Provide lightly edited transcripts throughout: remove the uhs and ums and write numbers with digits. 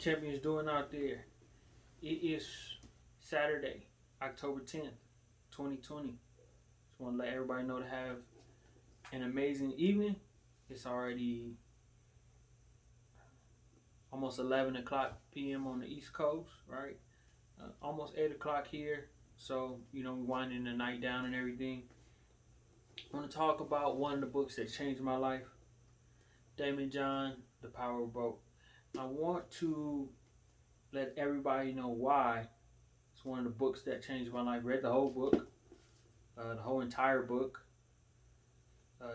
champions doing out there? It is Saturday, October 10th, 2020. Just want to let everybody know to have an amazing evening. It's already almost 11 o'clock p.m. on the East Coast, right? Almost 8 o'clock here. So, we're winding the night down and everything. I want to talk about one of the books that changed my life, Daymond John, The Power of Boat. I want to let everybody know why it's one of the books that changed my life. Read the whole book, the whole entire book.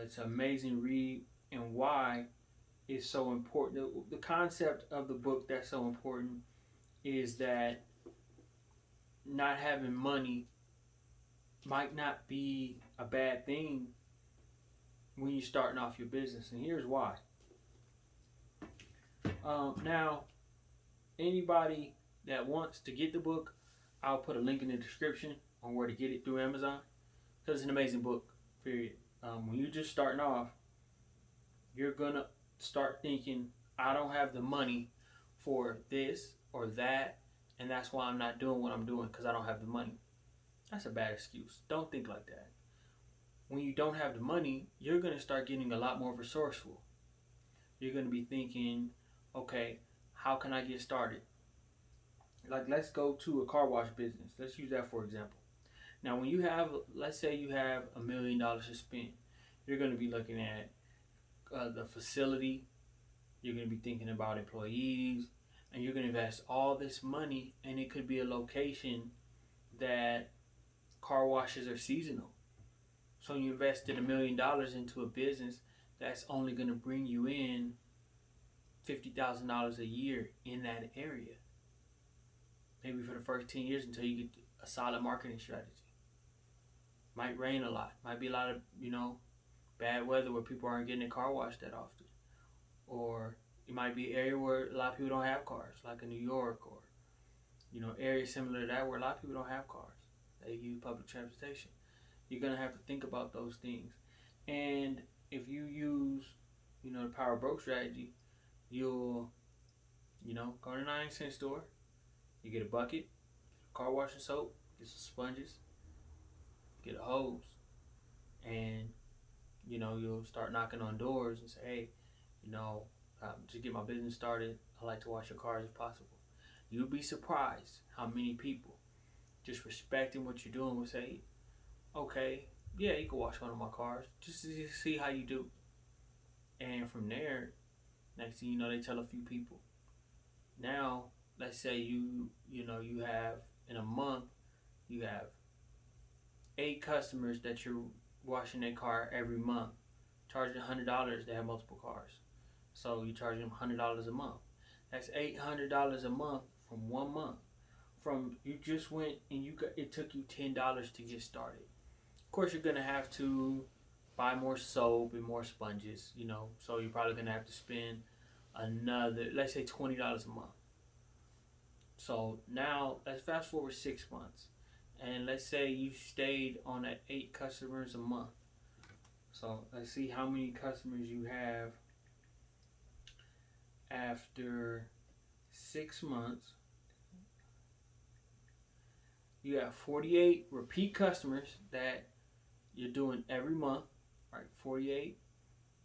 It's an amazing read, and why it's so important. The concept of the book that's so important is that not having money might not be a bad thing when you're starting off your business, and here's why. Now, anybody that wants to get the book, I'll put a link in the description on where to get it through Amazon, because it's an amazing book, period. When you're just starting off, you're going to start thinking, I don't have the money for this or that, and that's why I'm not doing what I'm doing, because I don't have the money. That's a bad excuse. Don't think like that. When you don't have the money, you're going to start getting a lot more resourceful. You're going to be thinking, okay, how can I get started? Like, let's go to a car wash business. Let's use that for example. Now, when you have, let's say you have $1 million to spend, you're going to be looking at the facility. You're going to be thinking about employees, and you're going to invest all this money, and it could be a location that car washes are seasonal. So you invested $1 million into a business that's only going to bring you in $50,000 a year in that area. Maybe for the first 10 years until you get a solid marketing strategy. Might rain a lot. Might be a lot of, bad weather where people aren't getting their car washed that often. Or it might be an area where a lot of people don't have cars, like in New York, or, areas similar to that where a lot of people don't have cars. They use public transportation. You're going to have to think about those things. And if you use, the Power Broke strategy, you'll, go to a 99-cent store. You get a bucket, car washing soap, get some sponges, get a hose, and you'll start knocking on doors and say, hey, to get my business started, I like to wash your cars if possible. You'll be surprised how many people, just respecting what you're doing, will say, okay, yeah, you can wash one of my cars, just to see how you do. And from there, next thing you know, they tell a few people. Now, let's say you have, in a month, you have 8 customers that you're washing their car every month, charging $100. They have multiple cars, so you charge them $100 a month. That's $800 a month from 1 month. From you just went and it took you $10 to get started. Of course, you're gonna have to buy more soap and more sponges, so you're probably gonna have to spend another, let's say, $20 a month. So now let's fast forward 6 months, and let's say you stayed on at 8 customers a month. So let's see how many customers you have after 6 months. You have 48 repeat customers that you're doing every month, right? 48,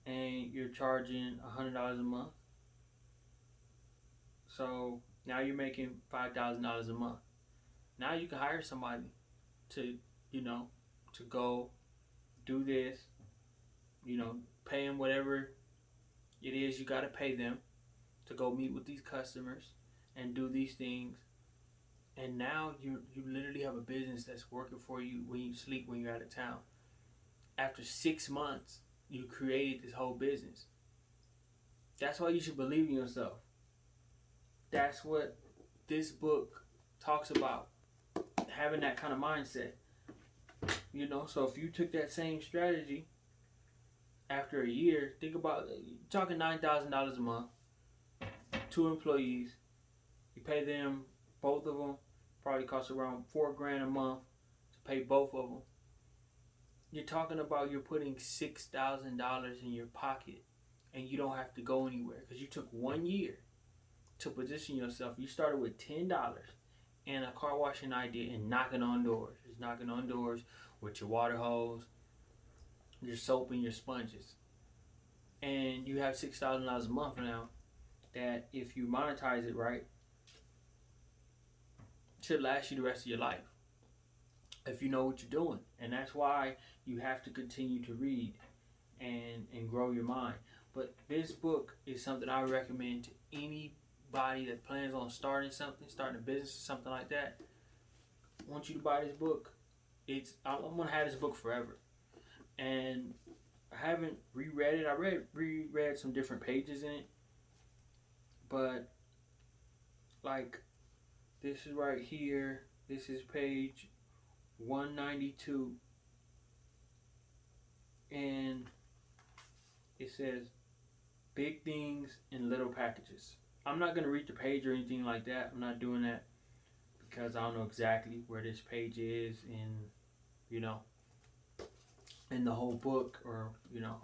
and you're charging $100 a month. So now you're making $5,000 a month. Now you can hire somebody to, to go do this, pay them whatever it is you got to pay them to go meet with these customers and do these things. And now you literally have a business that's working for you when you sleep, when you're out of town. After 6 months, you created this whole business. That's why you should believe in yourself. That's what this book talks about, having that kind of mindset. So if you took that same strategy after a year, think about it, you're talking $9,000 a month, 2 employees, you pay them, both of them, probably costs around $4,000 a month to pay both of them. You're talking about you're putting $6,000 in your pocket, and you don't have to go anywhere because you took 1 year to position yourself. You started with $10 and a car washing idea and knocking on doors. Just knocking on doors with your water hose, your soap, and your sponges. And you have $6,000 a month now that, if you monetize it right, should last you the rest of your life if you know what you're doing. And that's why you have to continue to read and grow your mind. But this book is something I recommend to anybody that plans on starting something, starting a business or something like that. I want you to buy this book. I'm gonna have this book forever. And I haven't reread it. I reread some different pages in it. But like, this is right here. This is page 192. And it says big things in little packages. I'm not going to read the page or anything like that. I'm not doing that because I don't know exactly where this page is in the whole book, or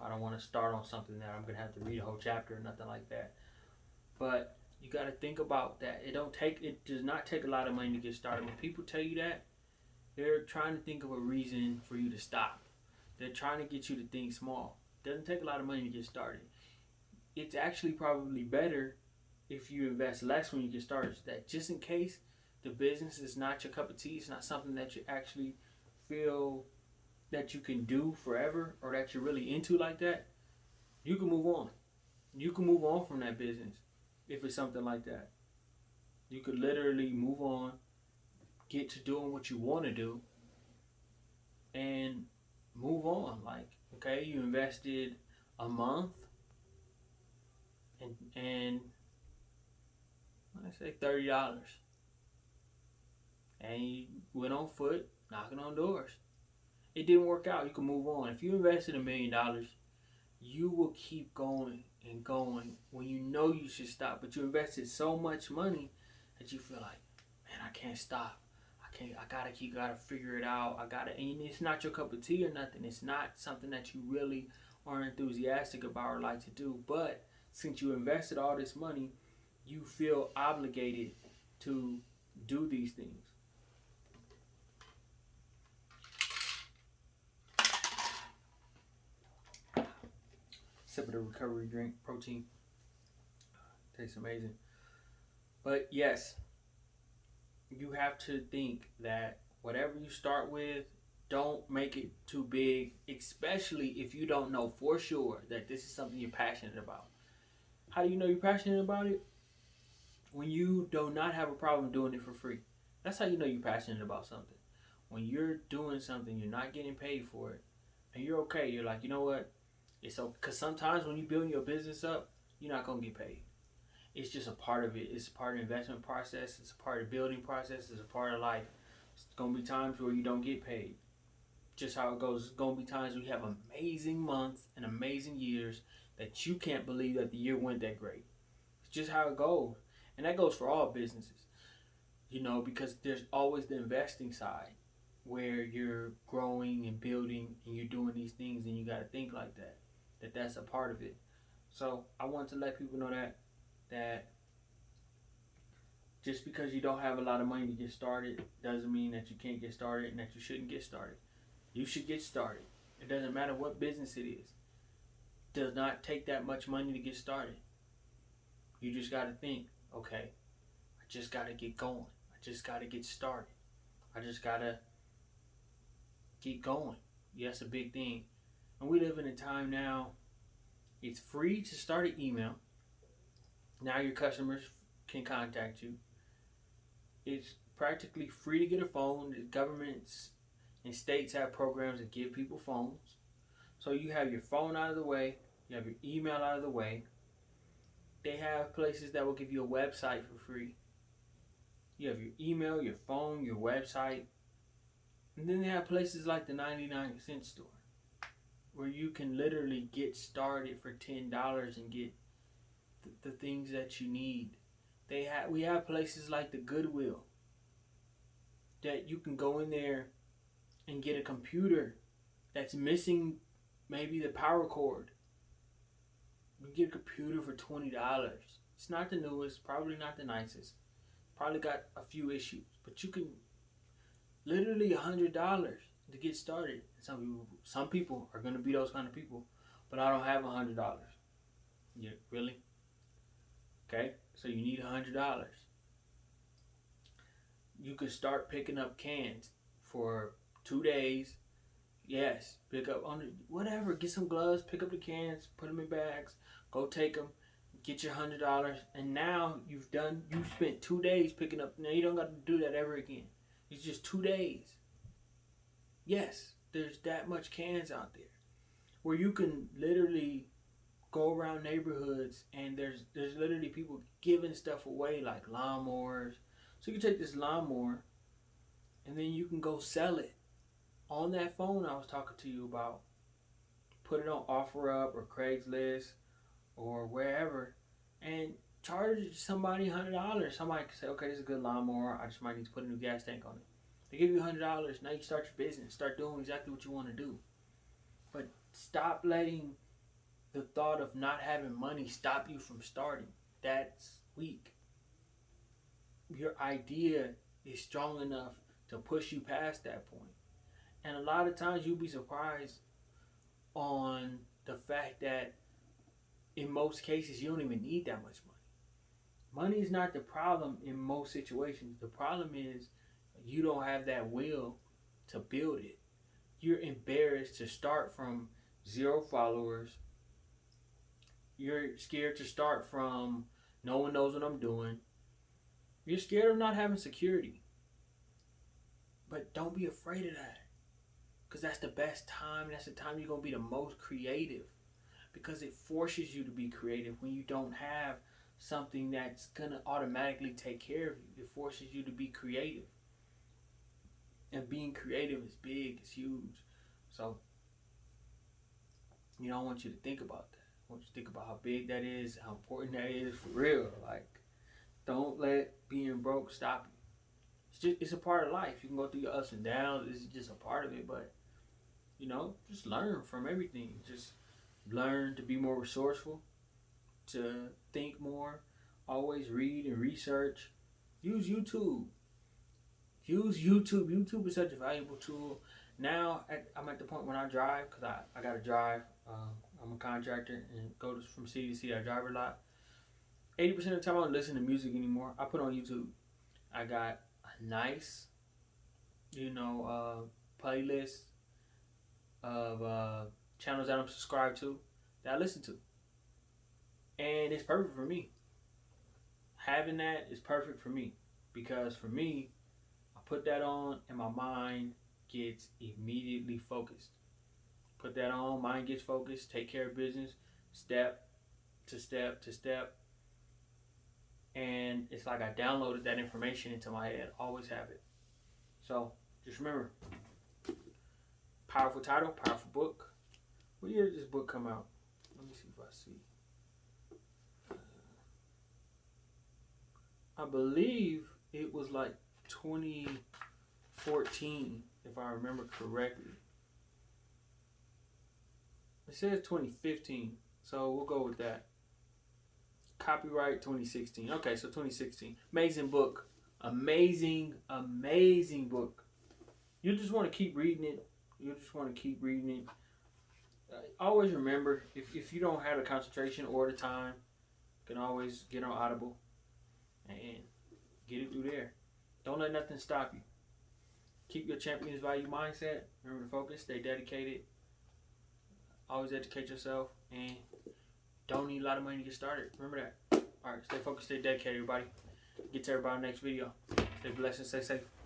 I don't want to start on something that I'm going to have to read a whole chapter or nothing like that. But you got to think about that. It does not take a lot of money to get started. When people tell you that, they're trying to think of a reason for you to stop. They're trying to get you to think small. It doesn't take a lot of money to get started. It's actually probably better if you invest less when you get started. That just in case the business is not your cup of tea, it's not something that you actually feel that you can do forever or that you're really into like that, you can move on. You can move on from that business if it's something like that. You could literally move on, get to doing what you want to do, and move on. Like, okay, you invested a month and let's say $30, and you went on foot knocking on doors. It didn't work out. You can move on. If you invested $1 million, you will keep going and going when you know you should stop. But you invested so much money that you feel like, man, I can't stop. Gotta figure it out. And it's not your cup of tea or nothing. It's not something that you really are enthusiastic about or like to do. But since you invested all this money, you feel obligated to do these things. Sip of the recovery drink, protein. Tastes amazing. But yes, you have to think that whatever you start with, don't make it too big, especially if you don't know for sure that this is something you're passionate about. How do you know you're passionate about it? When you do not have a problem doing it for free. That's how you know you're passionate about something. When you're doing something, you're not getting paid for it, and you're okay. You're like, you know what? It's okay. Because sometimes when you're building your business up, you're not going to get paid. It's just a part of it. It's a part of the investment process. It's a part of the building process. It's a part of life. It's going to be times where you don't get paid. Just how it goes. It's going to be times where you have amazing months and amazing years that you can't believe that the year went that great. It's just how it goes. And that goes for all businesses. Because there's always the investing side where you're growing and building and you're doing these things, and you got to think like that. That's a part of it. So I want to let people know that just because you don't have a lot of money to get started doesn't mean that you can't get started and that you shouldn't get started. You should get started. It doesn't matter what business it is. It does not take that much money to get started. You just got to think, okay, I just got to get going. I just got to get started. I just got to keep going. Yeah, that's a big thing. And we live in a time now, it's free to start an email. Now your customers can contact you. It's practically free to get a phone. The governments and states have programs that give people phones. So you have your phone out of the way. You have your email out of the way. They have places that will give you a website for free. You have your email, your phone, your website. And then they have places like the 99-cent store where you can literally get started for $10 and get the things that you need. We have places like the Goodwill that you can go in there and get a computer that's missing maybe the power cord. You get a computer for $20. It's not the newest, probably not the nicest. Probably got a few issues, but you can literally $100 to get started. Some people are gonna be those kind of people, but I don't have $100. Yeah, really? Okay, so you need $100. You can start picking up cans for 2 days. Yes, pick up on whatever. Get some gloves, pick up the cans, put them in bags, go take them, get your $100, and now you spent 2 days picking up. Now you don't got to do that ever again. It's just 2 days. Yes, there's that much cans out there where you can literally go around neighborhoods and there's literally people giving stuff away like lawnmowers. So you can take this lawnmower and then you can go sell it on that phone I was talking to you about. Put it on OfferUp or Craigslist or wherever and charge somebody $100. Somebody can say, okay, this is a good lawnmower. I just might need to put a new gas tank on it. They give you $100. Now you start your business. Start doing exactly what you want to do. But stop letting the thought of not having money stop you from starting. That's weak. Your idea is strong enough to push you past that point. And a lot of times you'll be surprised on the fact that in most cases you don't even need that much money. Money is not the problem in most situations. The problem is you don't have that will to build it. You're embarrassed to start from 0 followers. You're scared to start from no one knows what I'm doing. You're scared of not having security. But don't be afraid of that. Because that's the best time. That's the time you're going to be the most creative. Because it forces you to be creative when you don't have something that's going to automatically take care of you. It forces you to be creative. And being creative is big, it's huge. So, I want you to think about that. I want you to think about how big that is, how important that is for real. Like, don't let being broke stop you. It's a part of life. You can go through your ups and downs. This is just a part of it. But, just learn from everything. Just learn to be more resourceful, to think more. Always read and research. Use YouTube. YouTube is such a valuable tool. Now, I'm at the point when I drive, because I got to drive. I'm a contractor and go from city to city. I drive a lot. 80% of the time I don't listen to music anymore. I put on YouTube. I got a nice, playlist of channels that I'm subscribed to that I listen to. And it's perfect for me. Having that is perfect for me. Because for me, I put that on and my mind gets immediately focused. Put that on, mind gets focused, take care of business, step to step to step. And it's like I downloaded that information into my head. Always have it. So just remember, powerful title, powerful book. What year did this book come out? Let me see if I see. I believe it was like 2014, if I remember correctly. It says 2015, so we'll go with that. Copyright 2016. Okay, so 2016. Amazing book. Amazing book. You just want to keep reading it. Always remember, if you don't have the concentration or the time, you can always get on Audible and get it through there. Don't let nothing stop you. Keep your champion's value mindset. Remember to focus, stay dedicated. Always educate yourself, and don't need a lot of money to get started. Remember that. Alright, stay focused, stay dedicated, everybody. Get to everybody in the next video. Stay blessed and stay safe.